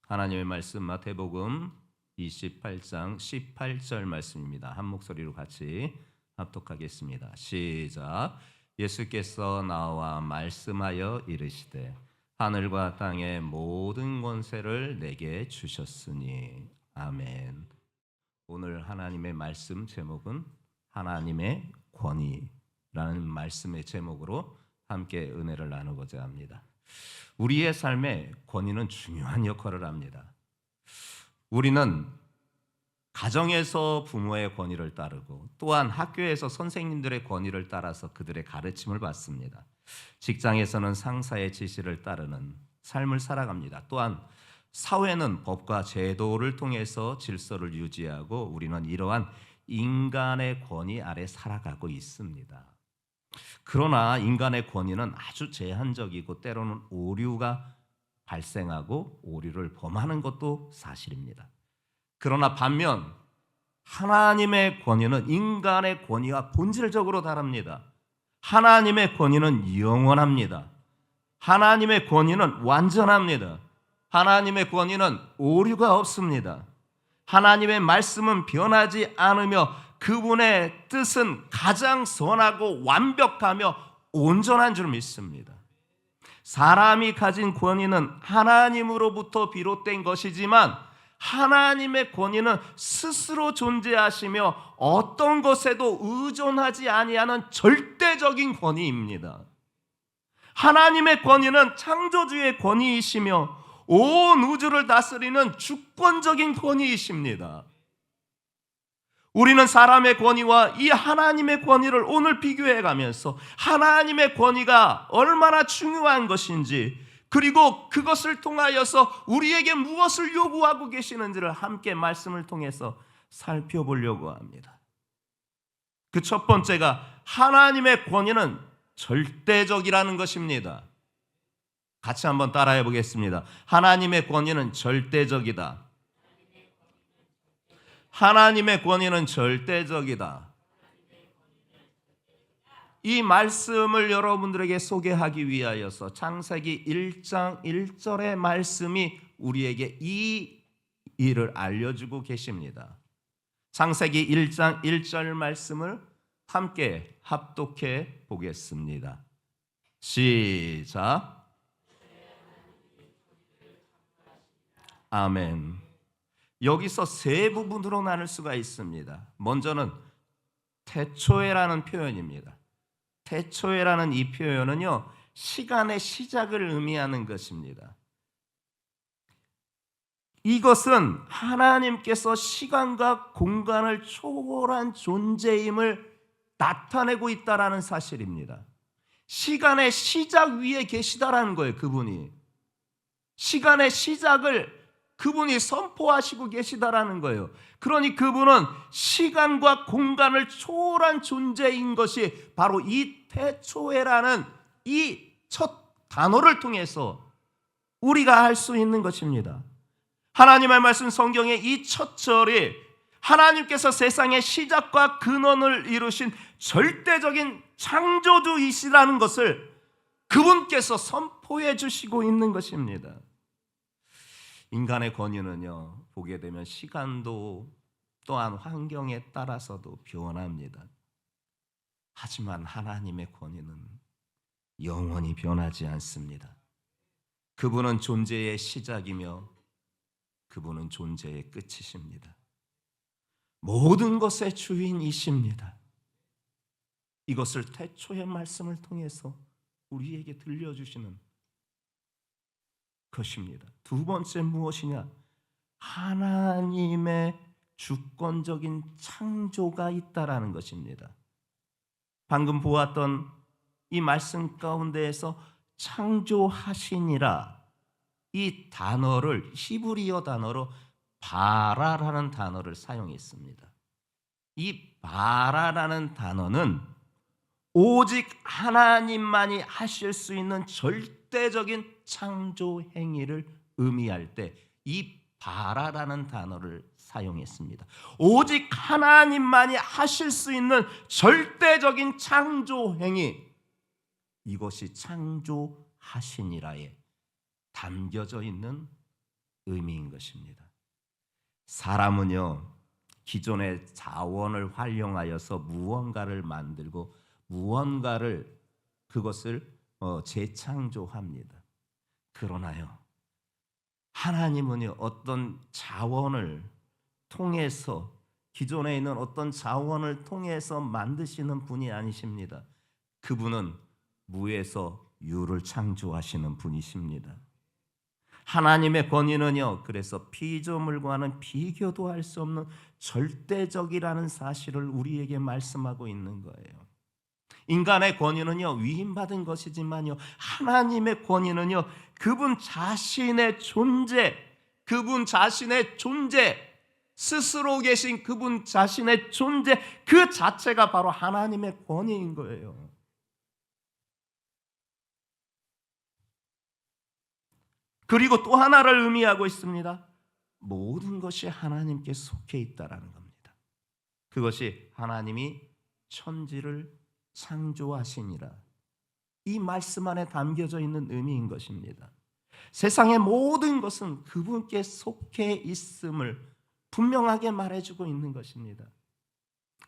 하나님의 말씀 마태복음 28장 18절 말씀입니다. 한 목소리로 같이 합독하겠습니다. 시작. 예수께서 나와 말씀하여 이르시되 하늘과 땅의 모든 권세를 내게 주셨으니. 아멘. 오늘 하나님의 말씀 제목은 하나님의 권위라는 말씀의 제목으로 함께 은혜를 나누고자 합니다. 우리의 삶에 권위는 중요한 역할을 합니다. 우리는 가정에서 부모의 권위를 따르고 또한 학교에서 선생님들의 권위를 따라서 그들의 가르침을 받습니다. 직장에서는 상사의 지시를 따르는 삶을 살아갑니다. 또한 사회는 법과 제도를 통해서 질서를 유지하고 우리는 이러한 인간의 권위 아래 살아가고 있습니다. 그러나 인간의 권위는 아주 제한적이고 때로는 오류가 발생하고 오류를 범하는 것도 사실입니다. 그러나 반면 하나님의 권위는 인간의 권위와 본질적으로 다릅니다. 하나님의 권위는 영원합니다. 하나님의 권위는 완전합니다. 하나님의 권위는 오류가 없습니다. 하나님의 말씀은 변하지 않으며 그분의 뜻은 가장 선하고 완벽하며 온전한 줄 믿습니다. 사람이 가진 권위는 하나님으로부터 비롯된 것이지만 하나님의 권위는 스스로 존재하시며 어떤 것에도 의존하지 아니하는 절대적인 권위입니다. 하나님의 권위는 창조주의 권위이시며 온 우주를 다스리는 주권적인 권위이십니다. 우리는 사람의 권위와 이 하나님의 권위를 오늘 비교해 가면서 하나님의 권위가 얼마나 중요한 것인지, 그리고 그것을 통하여서 우리에게 무엇을 요구하고 계시는지를 함께 말씀을 통해서 살펴보려고 합니다. 그 첫 번째가 하나님의 권위는 절대적이라는 것입니다. 같이 한번 따라해 보겠습니다. 하나님의 권위는 절대적이다. 하나님의 권위는 절대적이다. 이 말씀을 여러분들에게 소개하기 위하여서 창세기 1장 1절의 말씀이 우리에게 이 일을 알려주고 계십니다. 창세기 1장 1절 말씀을 함께 합독해 보겠습니다. 시작. 아멘. 여기서 세 부분으로 나눌 수가 있습니다. 먼저는 태초에라는 표현입니다. 태초에라는 이 표현은요, 시간의 시작을 의미하는 것입니다. 이것은 하나님께서 시간과 공간을 초월한 존재임을 나타내고 있다라는 사실입니다. 시간의 시작 위에 계시다라는 거예요. 그분이 시간의 시작을 그분이 선포하시고 계시다라는 거예요. 그러니 그분은 시간과 공간을 초월한 존재인 것이 바로 이 태초에라는 이 첫 단어를 통해서 우리가 알 수 있는 것입니다. 하나님의 말씀 성경의 이 첫 절이 하나님께서 세상의 시작과 근원을 이루신 절대적인 창조주이시라는 것을 그분께서 선포해 주시고 있는 것입니다. 인간의 권위는요, 보게 되면 시간도 또한 환경에 따라서도 변합니다. 하지만 하나님의 권위는 영원히 변하지 않습니다. 그분은 존재의 시작이며 그분은 존재의 끝이십니다. 모든 것의 주인이십니다. 이것을 태초의 말씀을 통해서 우리에게 들려주시는 것입니다. 두 번째 무엇이냐? 하나님의 주권적인 창조가 있다라는 것입니다. 방금 보았던 이 말씀 가운데에서 창조하시니라, 이 단어를 히브리어 단어로 바라라는 단어를 사용했습니다. 이 바라라는 단어는 오직 하나님만이 하실 수 있는 절대적인 창조 행위를 의미할 때 이 바라라는 단어를 사용했습니다. 오직 하나님만이 하실 수 있는 절대적인 창조 행위, 이것이 창조하시니라에 담겨져 있는 의미인 것입니다. 사람은요, 기존의 자원을 활용하여서 무언가를 만들고 무언가를 그것을 재창조합니다. 그러나요, 하나님은요, 어떤 자원을 통해서, 기존에 있는 어떤 자원을 통해서 만드시는 분이 아니십니다. 그분은 무에서 유를 창조하시는 분이십니다. 하나님의 권위는요, 그래서 피조물과는 비교도 할 수 없는 절대적이라는 사실을 우리에게 말씀하고 있는 거예요. 인간의 권위는요, 위임받은 것이지만요, 하나님의 권위는요, 그분 자신의 존재, 스스로 계신 그분 자신의 존재 그 자체가 바로 하나님의 권위인 거예요. 그리고 또 하나를 의미하고 있습니다. 모든 것이 하나님께 속해 있다라는 겁니다. 그것이 하나님이 천지를 창조하시니라. 이 말씀 안에 담겨져 있는 의미인 것입니다. 세상의 모든 것은 그분께 속해 있음을 분명하게 말해주고 있는 것입니다.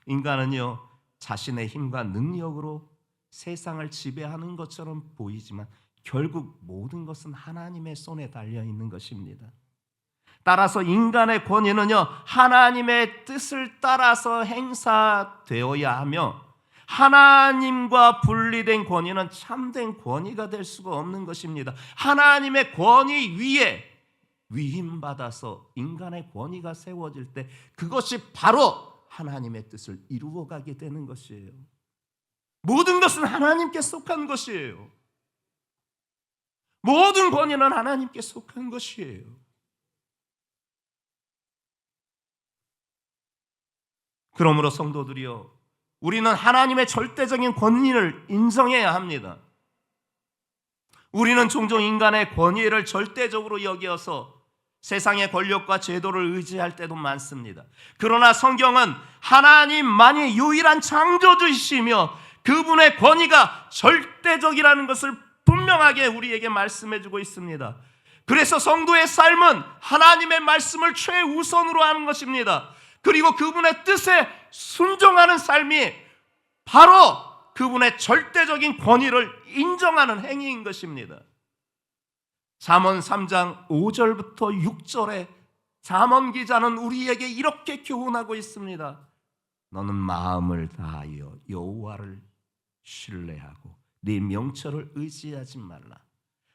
인간은요, 자신의 힘과 능력으로 세상을 지배하는 것처럼 보이지만 결국 모든 것은 하나님의 손에 달려 있는 것입니다. 따라서 인간의 권위는요, 하나님의 뜻을 따라서 행사되어야 하며, 하나님과 분리된 권위는 참된 권위가 될 수가 없는 것입니다. 하나님의 권위 위에 위임받아서 인간의 권위가 세워질 때 그것이 바로 하나님의 뜻을 이루어가게 되는 것이에요. 모든 것은 하나님께 속한 것이에요. 모든 권위는 하나님께 속한 것이에요. 그러므로 성도들이여, 우리는 하나님의 절대적인 권위를 인정해야 합니다. 우리는 종종 인간의 권위를 절대적으로 여겨서 세상의 권력과 제도를 의지할 때도 많습니다. 그러나 성경은 하나님만이 유일한 창조주이시며 그분의 권위가 절대적이라는 것을 분명하게 우리에게 말씀해주고 있습니다. 그래서 성도의 삶은 하나님의 말씀을 최우선으로 하는 것입니다. 그리고 그분의 뜻에 순종하는 삶이 바로 그분의 절대적인 권위를 인정하는 행위인 것입니다. 잠언 3장 5절부터 6절에 잠언 기자는 우리에게 이렇게 교훈하고 있습니다. 너는 마음을 다하여 여호와를 신뢰하고 네 명철을 의지하지 말라.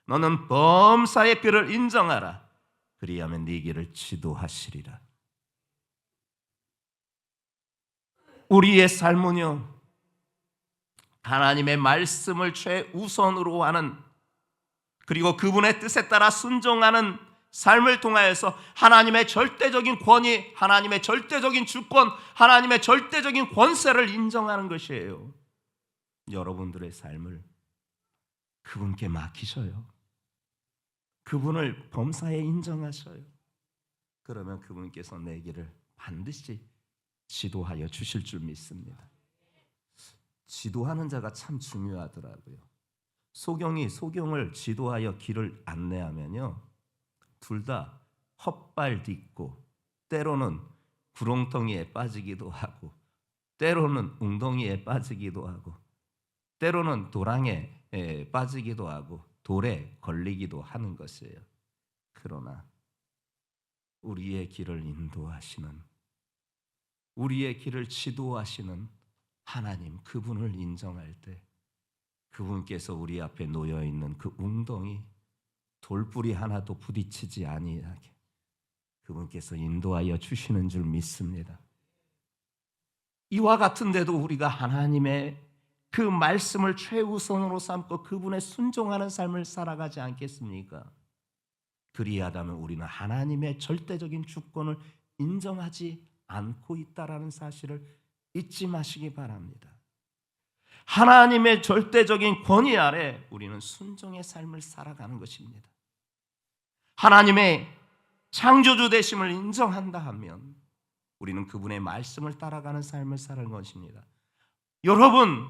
너는 범사의 그를 인정하라. 그리하면 네 길을 지도하시리라. 우리의 삶은요, 하나님의 말씀을 최우선으로 하는, 그리고 그분의 뜻에 따라 순종하는 삶을 통하여서 하나님의 절대적인 권위, 하나님의 절대적인 주권, 하나님의 절대적인 권세를 인정하는 것이에요. 여러분들의 삶을 그분께 맡기셔요. 그분을 범사에 인정하셔요. 그러면 그분께서 내 길을 반드시 지도하여 주실 줄 믿습니다. 지도하는 자가 참 중요하더라고요. 소경을 지도하여 길을 안내하면요, 둘 다 헛발딛고 때로는 구렁텅이에 빠지기도 하고 때로는 웅덩이에 빠지기도 하고 때로는 도랑에 빠지기도 하고 돌에 걸리기도 하는 것이에요. 그러나 우리의 길을 인도하시는, 우리의 길을 지도하시는 하나님, 그분을 인정할 때 그분께서 우리 앞에 놓여있는 그 웅덩이, 돌뿌리 하나도 부딪히지 아니하게 그분께서 인도하여 주시는 줄 믿습니다. 이와 같은데도 우리가 하나님의 그 말씀을 최우선으로 삼고 그분의 순종하는 삶을 살아가지 않겠습니까? 그리하다면 우리는 하나님의 절대적인 주권을 인정하지 않고 있다라는 사실을 잊지 마시기 바랍니다. 하나님의 절대적인 권위 아래 우리는 순종의 삶을 살아가는 것입니다. 하나님의 창조주 되심을 인정한다 하면 우리는 그분의 말씀을 따라가는 삶을 살아가는 것입니다. 여러분,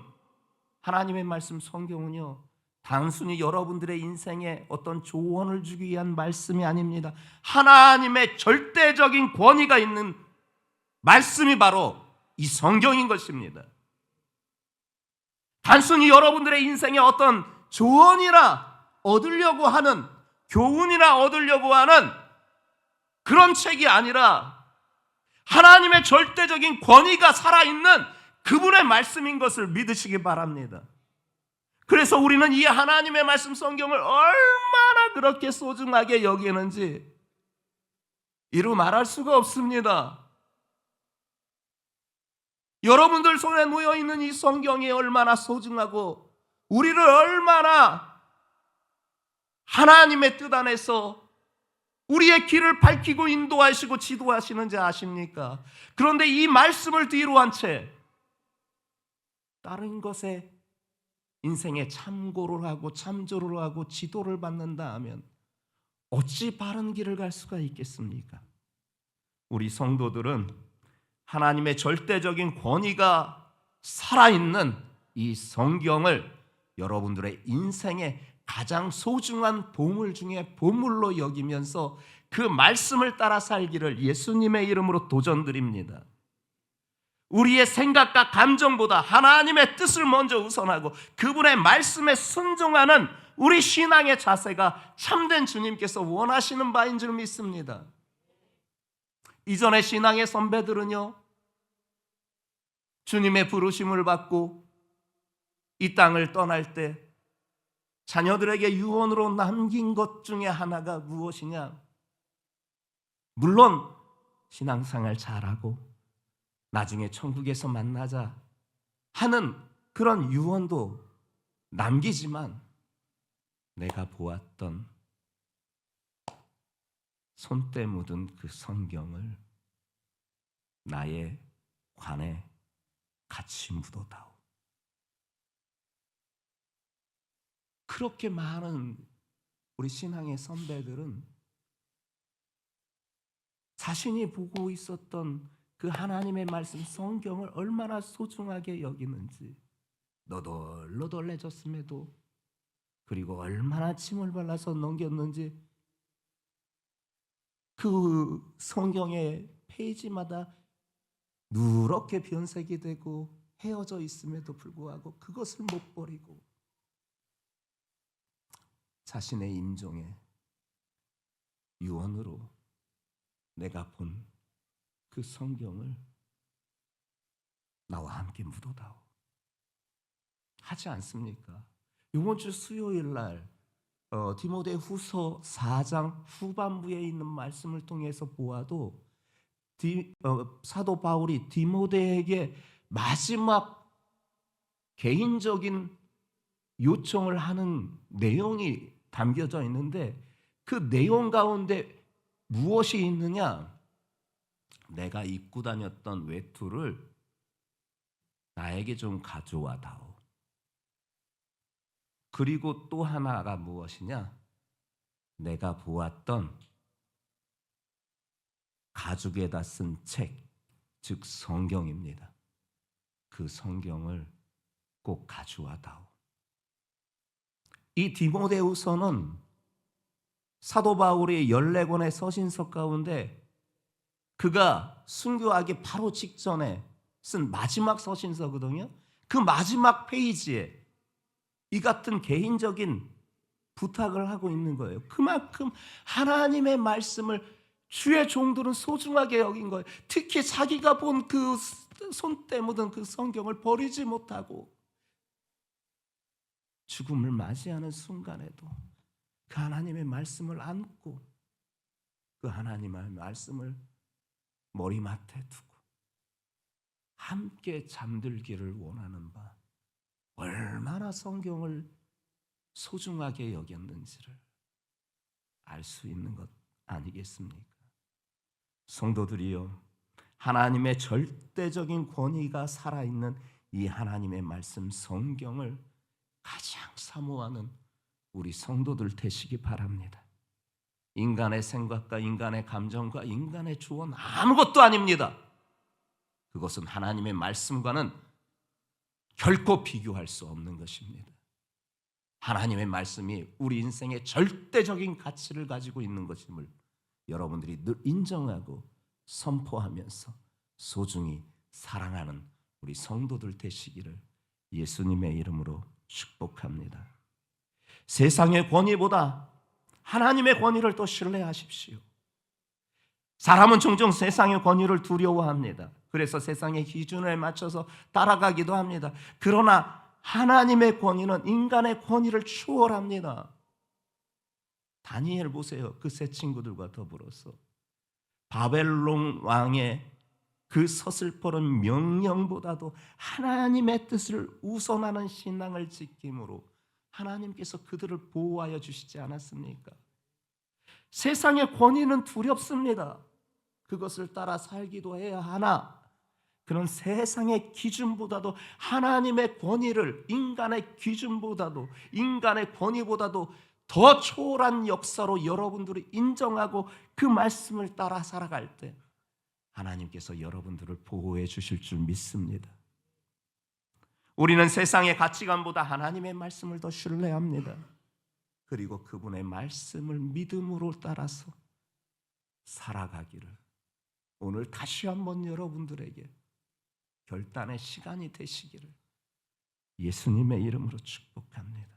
하나님의 말씀 성경은요, 단순히 여러분들의 인생에 어떤 조언을 주기 위한 말씀이 아닙니다. 하나님의 절대적인 권위가 있는 말씀이 바로 이 성경인 것입니다. 단순히 여러분들의 인생에 어떤 조언이나 얻으려고 하는, 교훈이나 얻으려고 하는 그런 책이 아니라 하나님의 절대적인 권위가 살아있는 그분의 말씀인 것을 믿으시기 바랍니다. 그래서 우리는 이 하나님의 말씀 성경을 얼마나 그렇게 소중하게 여기는지 이루 말할 수가 없습니다. 여러분들 손에 놓여있는 이 성경이 얼마나 소중하고 우리를 얼마나 하나님의 뜻 안에서 우리의 길을 밝히고 인도하시고 지도하시는지 아십니까? 그런데 이 말씀을 뒤로 한 채 다른 것에 인생에 참고를 하고 참조를 하고 지도를 받는다 하면 어찌 바른 길을 갈 수가 있겠습니까? 우리 성도들은 하나님의 절대적인 권위가 살아있는 이 성경을 여러분들의 인생의 가장 소중한 보물 중에 보물로 여기면서 그 말씀을 따라 살기를 예수님의 이름으로 도전드립니다. 우리의 생각과 감정보다 하나님의 뜻을 먼저 우선하고 그분의 말씀에 순종하는 우리 신앙의 자세가 참된 주님께서 원하시는 바인 줄 믿습니다. 이전의 신앙의 선배들은요, 주님의 부르심을 받고 이 땅을 떠날 때 자녀들에게 유언으로 남긴 것 중에 하나가 무엇이냐? 물론 신앙생활 잘하고 나중에 천국에서 만나자 하는 그런 유언도 남기지만 내가 보았던 손때 묻은 그 성경을 나의 관에 같이 묻어다오. 그렇게 많은 우리 신앙의 선배들은 자신이 보고 있었던 그 하나님의 말씀 성경을 얼마나 소중하게 여기는지 너덜너덜해졌음에도 그리고 얼마나 침을 발라서 넘겼는지 그 성경의 페이지마다 누렇게 변색이 되고 헤어져 있음에도 불구하고 그것을 못 버리고 자신의 임종의 유언으로 내가 본 그 성경을 나와 함께 묻어다오 하지 않습니까? 이번 주 수요일 날 디모데후서 4장 후반부에 있는 말씀을 통해서 보아도 사도 바울이 디모데에게 마지막 개인적인 요청을 하는 내용이 담겨져 있는데 그 내용 가운데 무엇이 있느냐? 내가 입고 다녔던 외투를 나에게 좀 가져와 다오. 그리고 또 하나가 무엇이냐? 내가 보았던 가죽에다 쓴 책, 즉 성경입니다. 그 성경을 꼭 가져와 다오. 이 디모데후서는 사도 바울의 14권의 서신서 가운데 그가 순교하기 바로 직전에 쓴 마지막 서신서거든요. 그 마지막 페이지에 이 같은 개인적인 부탁을 하고 있는 거예요. 그만큼 하나님의 말씀을 주의 종들은 소중하게 여긴 거예요. 특히 자기가 본 그 손때 묻은 그 성경을 버리지 못하고 죽음을 맞이하는 순간에도 그 하나님의 말씀을 안고 그 하나님의 말씀을 머리맡에 두고 함께 잠들기를 원하는 바 얼마나 성경을 소중하게 여겼는지를 알 수 있는 것 아니겠습니까? 성도들이여, 하나님의 절대적인 권위가 살아있는 이 하나님의 말씀 성경을 가장 사모하는 우리 성도들 되시기 바랍니다. 인간의 생각과 인간의 감정과 인간의 조언 아무것도 아닙니다. 그것은 하나님의 말씀과는 결코 비교할 수 없는 것입니다. 하나님의 말씀이 우리 인생의 절대적인 가치를 가지고 있는 것임을 여러분들이 늘 인정하고 선포하면서 소중히 사랑하는 우리 성도들 되시기를 예수님의 이름으로 축복합니다. 세상의 권위보다 하나님의 권위를 또 신뢰하십시오. 사람은 종종 세상의 권위를 두려워합니다. 그래서 세상의 기준에 맞춰서 따라가기도 합니다. 그러나 하나님의 권위는 인간의 권위를 추월합니다. 다니엘 보세요. 그 세 친구들과 더불어서 바벨론 왕의 그 서슬퍼런 명령보다도 하나님의 뜻을 우선하는 신앙을 지킴으로 하나님께서 그들을 보호하여 주시지 않았습니까? 세상의 권위는 두렵습니다. 그것을 따라 살기도 해야 하나 그런 세상의 기준보다도 하나님의 권위를 인간의 기준보다도 인간의 권위보다도 더 초월한 역사로 여러분들이 인정하고 그 말씀을 따라 살아갈 때 하나님께서 여러분들을 보호해 주실 줄 믿습니다. 우리는 세상의 가치관보다 하나님의 말씀을 더 신뢰합니다. 그리고 그분의 말씀을 믿음으로 따라서 살아가기를 오늘 다시 한번 여러분들에게 결단의 시간이 되시기를 예수님의 이름으로 축복합니다.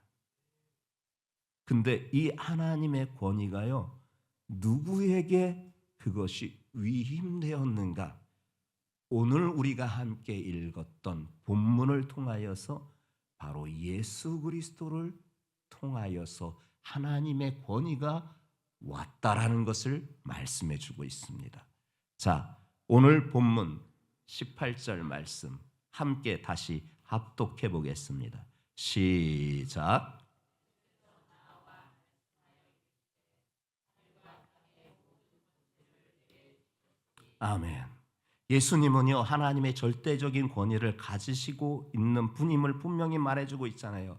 근데 이 하나님의 권위가요, 누구에게 그것이 위임되었는가? 오늘 우리가 함께 읽었던 본문을 통하여서 바로 예수 그리스도를 통하여서 하나님의 권위가 왔다라는 것을 말씀해 주고 있습니다. 자, 오늘 본문 18절 말씀 함께 다시 합독해 보겠습니다. 시작. 아멘. 예수님은요, 하나님의 절대적인 권위를 가지시고 있는 분임을 분명히 말해주고 있잖아요.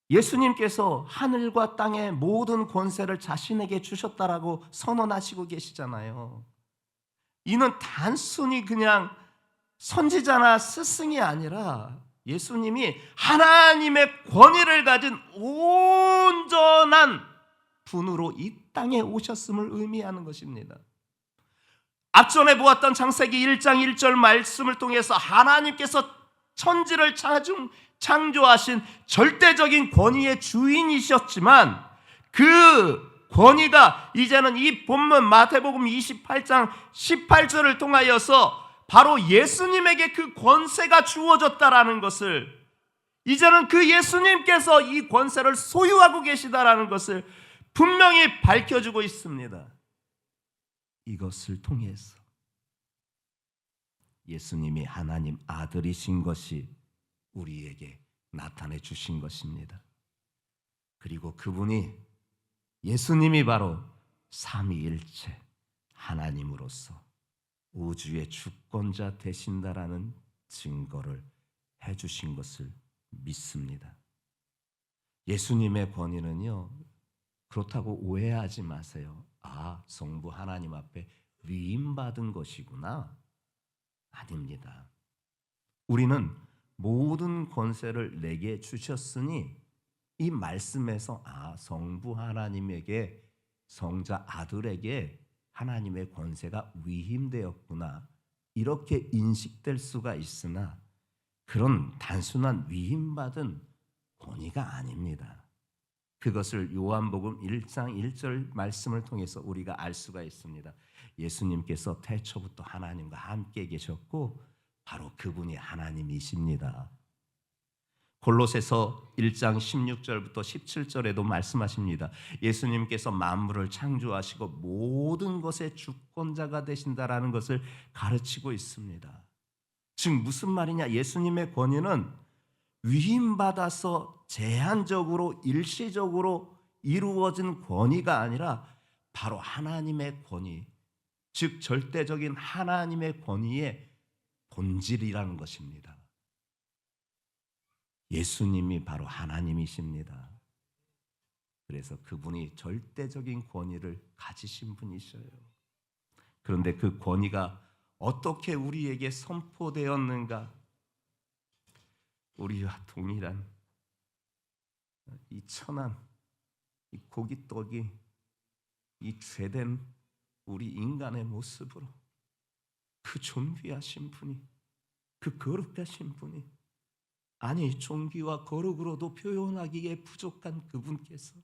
예수님께서 하늘과 땅의 모든 권세를 자신에게 주셨다라고 선언하시고 계시잖아요. 이는 단순히 그냥 선지자나 스승이 아니라 예수님이 하나님의 권위를 가진 온전한 분으로 이 땅에 오셨음을 의미하는 것입니다. 앞전에 보았던 창세기 1장 1절 말씀을 통해서 하나님께서 천지를 창조하신 절대적인 권위의 주인이셨지만 그 권위가 이제는 이 본문 마태복음 28장 18절을 통하여서 바로 예수님에게 그 권세가 주어졌다라는 것을, 이제는 그 예수님께서 이 권세를 소유하고 계시다라는 것을 분명히 밝혀주고 있습니다. 이것을 통해서 예수님이 하나님 아들이신 것이 우리에게 나타내 주신 것입니다. 그리고 그분이 예수님이 바로 삼위일체 하나님으로서 우주의 주권자 되신다라는 증거를 해주신 것을 믿습니다. 예수님의 권위는요, 그렇다고 오해하지 마세요. 아, 성부 하나님 앞에 위임받은 것이구나. 아닙니다. 우리는 모든 권세를 내게 주셨으니 이 말씀에서 성부 하나님에게, 성자 아들에게 하나님의 권세가 위임되었구나, 이렇게 인식될 수가 있으나 그런 단순한 위임받은 권위가 아닙니다. 그것을 요한복음 1장 1절 말씀을 통해서 우리가 알 수가 있습니다. 예수님께서 태초부터 하나님과 함께 계셨고 바로 그분이 하나님이십니다. 골로새서 1장 16절부터 17절에도 말씀하십니다. 예수님께서 만물을 창조하시고 모든 것의 주권자가 되신다라는 것을 가르치고 있습니다. 즉 무슨 말이냐? 예수님의 권위는 위임받아서 제한적으로 일시적으로 이루어진 권위가 아니라 바로 하나님의 권위, 즉 절대적인 하나님의 권위의 본질이라는 것입니다. 예수님이 바로 하나님이십니다. 그래서 그분이 절대적인 권위를 가지신 분이셔요. 그런데 그 권위가 어떻게 우리에게 선포되었는가? 우리와 동일한 이 천한 이 고깃떡이 이 죄된 우리 인간의 모습으로 그 존귀하신 분이, 그 거룩하신 분이, 아니 존귀와 거룩으로도 표현하기에 부족한 그분께서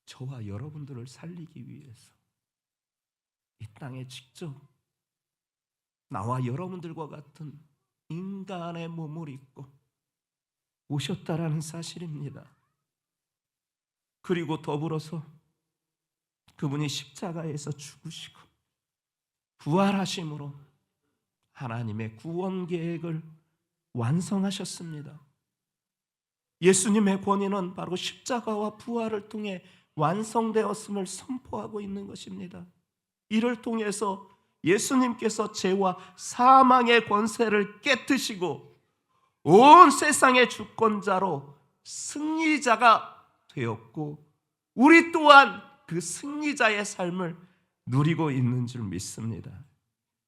저와 여러분들을 살리기 위해서 이 땅에 직접 나와 여러분들과 같은 인간의 몸을 입고 오셨다라는 사실입니다. 그리고 더불어서 그분이 십자가에서 죽으시고 부활하심으로 하나님의 구원 계획을 완성하셨습니다. 예수님의 권위는 바로 십자가와 부활을 통해 완성되었음을 선포하고 있는 것입니다. 이를 통해서 예수님께서 죄와 사망의 권세를 깨뜨리시고 온 세상의 주권자로 승리자가 되었고, 우리 또한 그 승리자의 삶을 누리고 있는 줄 믿습니다.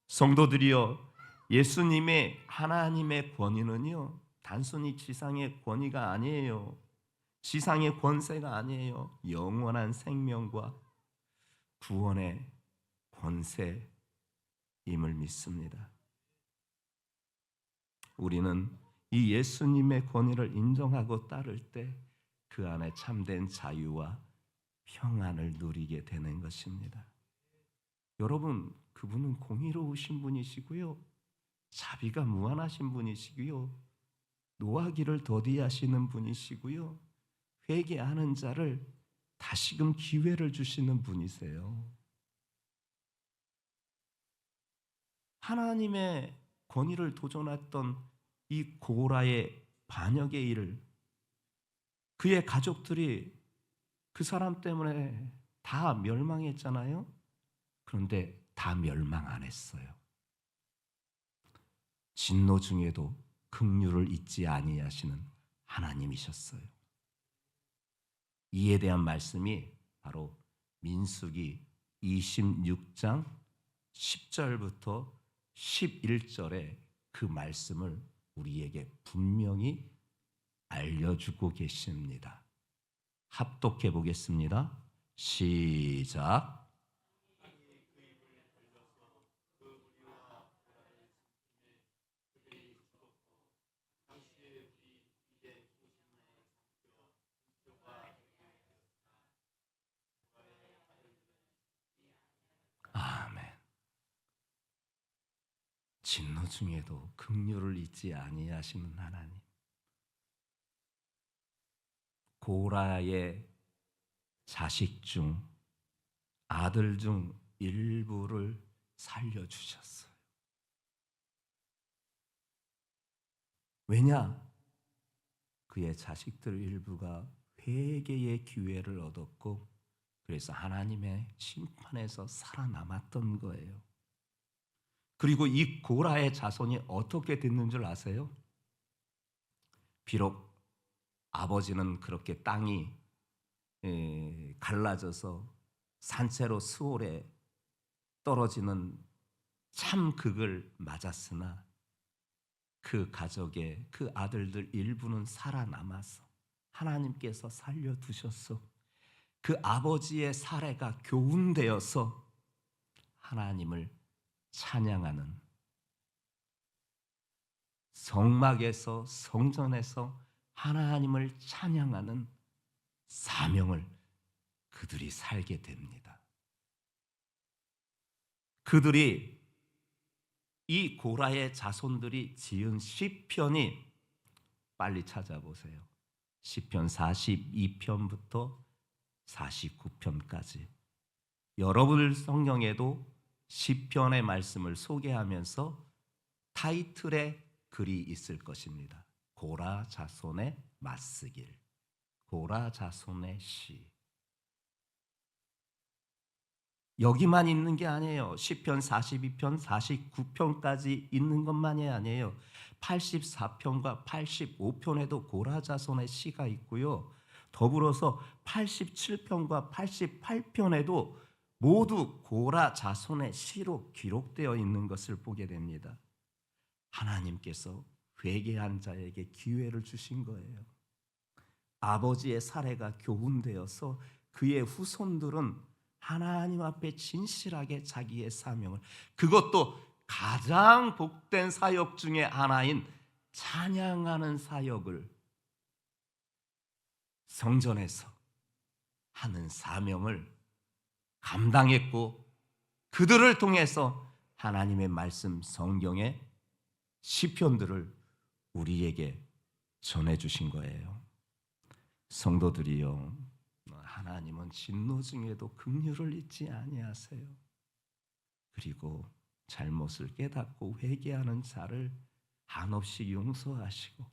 성도들이여, 예수님의 하나님의 권위는요, 단순히 지상의 권위가 아니에요. 지상의 권세가 아니에요. 영원한 생명과 구원의 권세임을 믿습니다. 우리는 이 예수님의 권위를 인정하고 따를 때 그 안에 참된 자유와 평안을 누리게 되는 것입니다. 여러분, 그분은 공의로우신 분이시고요, 자비가 무한하신 분이시고요, 노하기를 더디하시는 분이시고요, 회개하는 자를 다시금 기회를 주시는 분이세요. 하나님의 권위를 도전했던 이 고라의 반역의 일을 그의 가족들이 그 사람 때문에 다 멸망했잖아요. 그런데 다 멸망 안 했어요. 진노 중에도 긍휼을 잊지 아니하시는 하나님이셨어요. 이에 대한 말씀이 바로 민수기 26장 10절부터 11절에 그 말씀을 우리에게 분명히 알려주고 계십니다. 합독해 보겠습니다. 시작. 아멘. 진노 중에도 긍휼을 잊지 아니하시는 하나님, 고라의 자식 중 아들 중 일부를 살려주셨어요. 왜냐? 그의 자식들 일부가 회개의 기회를 얻었고, 그래서 하나님의 심판에서 살아남았던 거예요. 그리고 이 고라의 자손이 어떻게 됐는 줄 아세요? 비록 아버지는 그렇게 땅이 갈라져서 산채로 스올에 떨어지는 참 극을 맞았으나 그 가족의 그 아들들 일부는 살아남아서 하나님께서 살려두셨어. 그 아버지의 사례가 교훈되어서 하나님을 찬양하는, 성막에서 성전에서 하나님을 찬양하는 사명을 그들이 살게 됩니다. 그들이, 이 고라의 자손들이 지은 시편이, 빨리 찾아보세요. 시편 42편부터 49편까지. 여러분 성경에도 시편의 말씀을 소개하면서 타이틀의 글이 있을 것입니다. 고라 자손의 맞쓰길, 고라 자손의 시. 여기만 있는 게 아니에요. 시편 42편, 49편까지 있는 것만이 아니에요. 84편과 85편에도 고라 자손의 시가 있고요. 더불어서 87편과 88편에도 모두 고라 자손의 시로 기록되어 있는 것을 보게 됩니다. 하나님께서 회개한 자에게 기회를 주신 거예요. 아버지의 사례가 교훈되어서 그의 후손들은 하나님 앞에 진실하게 자기의 사명을, 그것도 가장 복된 사역 중에 하나인 찬양하는 사역을 성전에서 하는 사명을 감당했고, 그들을 통해서 하나님의 말씀 성경의 시편들을 우리에게 전해주신 거예요. 성도들이여, 하나님은 진노 중에도 긍휼을 잊지 아니하세요. 그리고 잘못을 깨닫고 회개하는 자를 한없이 용서하시고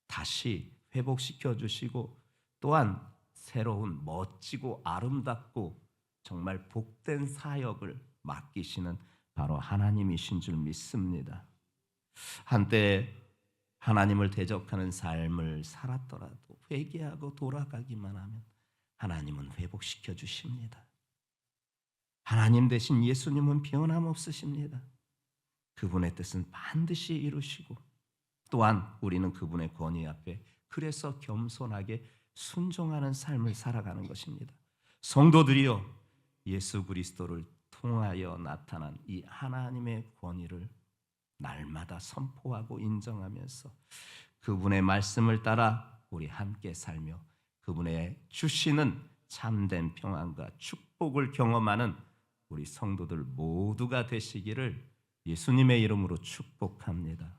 다시 회복시켜 주시고, 또한 새로운 멋지고 아름답고 정말 복된 사역을 맡기시는 바로 하나님이신 줄 믿습니다. 한때 하나님을 대적하는 삶을 살았더라도 회개하고 돌아가기만 하면 하나님은 회복시켜 주십니다. 하나님 대신 예수님은 변함없으십니다. 그분의 뜻은 반드시 이루시고, 또한 우리는 그분의 권위 앞에 그래서 겸손하게 순종하는 삶을 살아가는 것입니다. 성도들이여, 예수 그리스도를 통하여 나타난 이 하나님의 권위를 날마다 선포하고 인정하면서 그분의 말씀을 따라 우리 함께 살며 그분의 주시는 참된 평안과 축복을 경험하는 우리 성도들 모두가 되시기를 예수님의 이름으로 축복합니다.